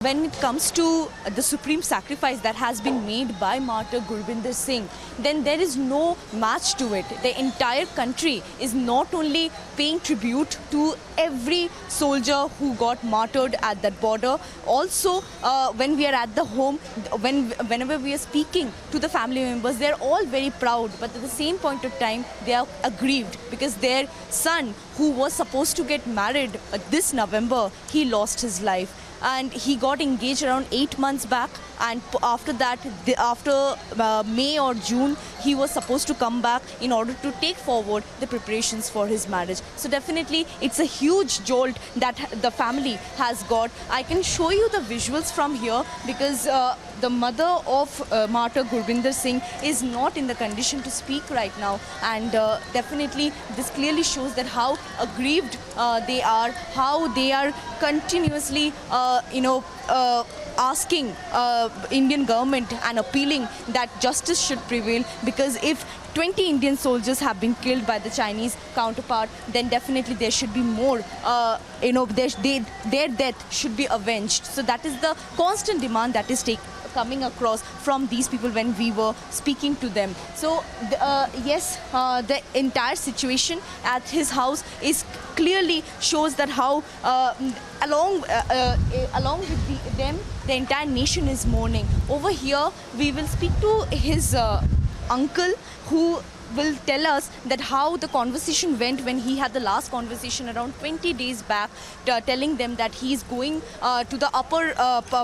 When it comes to the supreme sacrifice that has been made by martyr Gurvinder Singh, then there is no match to it. The entire country is not only paying tribute to every soldier who got martyred at that border. Also, when we are at the home, whenever we are speaking to the family members, they are all very proud. But at the same point of time, they are aggrieved because their son, who was supposed to get married this November, he lost his life. And he got engaged around 8 months back, and after that, after May or June, he was supposed to come back in order to take forward the preparations for his marriage. So definitely it's a huge jolt that the family has got. I can show you the visuals from here because the mother of martyr Gurvinder Singh is not in the condition to speak right now, and definitely this clearly shows that how aggrieved they are, how they are continuously asking Indian government and appealing that justice should prevail, because if 20 Indian soldiers have been killed by the Chinese counterpart, then definitely there should be more, their death should be avenged. So that is the constant demand that is coming across from these people when we were speaking to them. So yes, the entire situation at his house is clearly shows that how along with them, the entire nation is mourning. Over here, we will speak to his uncle, who will tell us that how the conversation went when he had the last conversation around 20 days back, telling them that he is going to the upper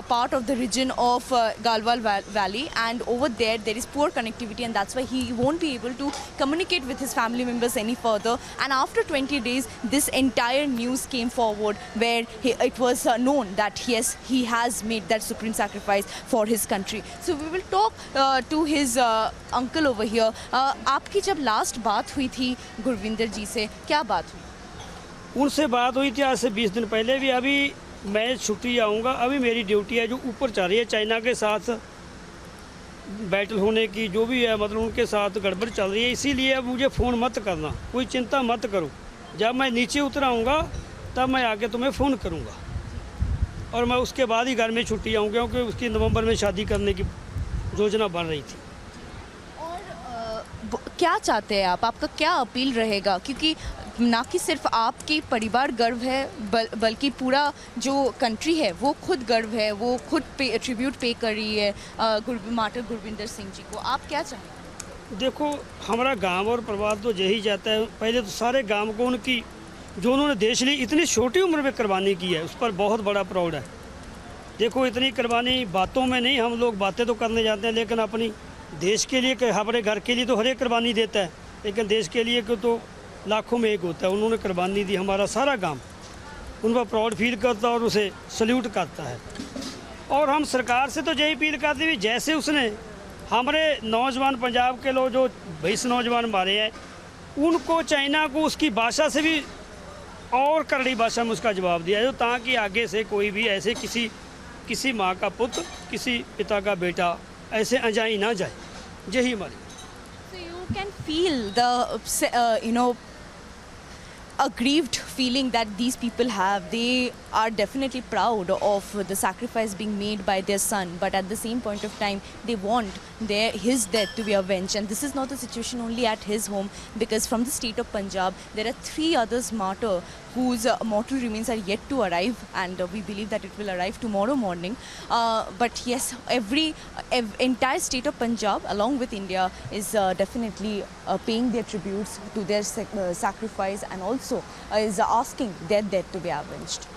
part of the region of Galwal Valley, and over there is poor connectivity, and that's why he won't be able to communicate with his family members any further. And after 20 days, this entire news came forward where it was known that yes, he has made that supreme sacrifice for his country. So we will talk to his uncle over here. आपकी जब last बात हुई थी गुरविंदर जी से, क्या बात हुई? उनसे बात हुई थी आज से 20 दिन पहले भी। अभी मैं छुट्टी आऊँगा, अभी मेरी ड्यूटी है जो ऊपर चल रही है चाइना के साथ बैटल होने की, जो भी है मतलब उनके साथ गड़बड़ चल रही है, इसीलिए अब मुझे फ़ोन मत करना, कोई चिंता मत करो। जब मैं नीचे उतर आऊँगा तब मैं आके तुम्हें फ़ोन करूँगा, और मैं उसके बाद ही घर में छुट्टी आऊँगा, क्योंकि उसकी नवंबर में शादी करने की योजना बन रही थी। क्या चाहते हैं आप? आपका क्या अपील रहेगा? क्योंकि ना कि सिर्फ आपकी परिवार गर्व है, बल्कि पूरा जो कंट्री है वो खुद गर्व है, वो खुद ट्रिब्यूट पे कर रही है मार्टर गुरविंदर सिंह जी को। आप क्या चाहेंगे? देखो, हमारा गांव और परिवार तो यही चाहता है, पहले तो सारे गांव को उनकी जो उन्होंने देश लिए इतनी छोटी उम्र में कुर्बानी की है, उस पर बहुत बड़ा प्राउड है। देखो, इतनी कुर्बानी बातों में नहीं, हम लोग बातें तो करने जाते हैं, लेकिन अपनी देश के लिए, हमारे घर के लिए तो हर एक कुर्बानी देता है, लेकिन देश के लिए तो लाखों में एक होता है। उन्होंने कुर्बानी दी, हमारा सारा गांव उन पर प्राउड फील करता और उसे सल्यूट करता है। और हम सरकार से तो यही अपील करते हैं, जैसे उसने हमारे नौजवान पंजाब के लोग जो 20 नौजवान मारे हैं, उनको चाइना को उसकी भाषा से भी और करड़ी भाषा में उसका जवाब दिया है, ताकि आगे से कोई भी ऐसे किसी माँ का पुत्र, किसी पिता का बेटा ऐसे अजाई ना जाए। यही हमारी। So you can feel the aggrieved feeling that these people have. They are definitely proud of the sacrifice being made by their son, but at the same point of time, they want his death to be avenged. And this is not the situation only at his home, because from the state of Punjab, there are 3 others martyr whose mortal remains are yet to arrive, and we believe that it will arrive tomorrow morning. But yes, entire state of Punjab, along with India, is definitely paying their tributes to their sacrifice, and also is asking their death to be avenged.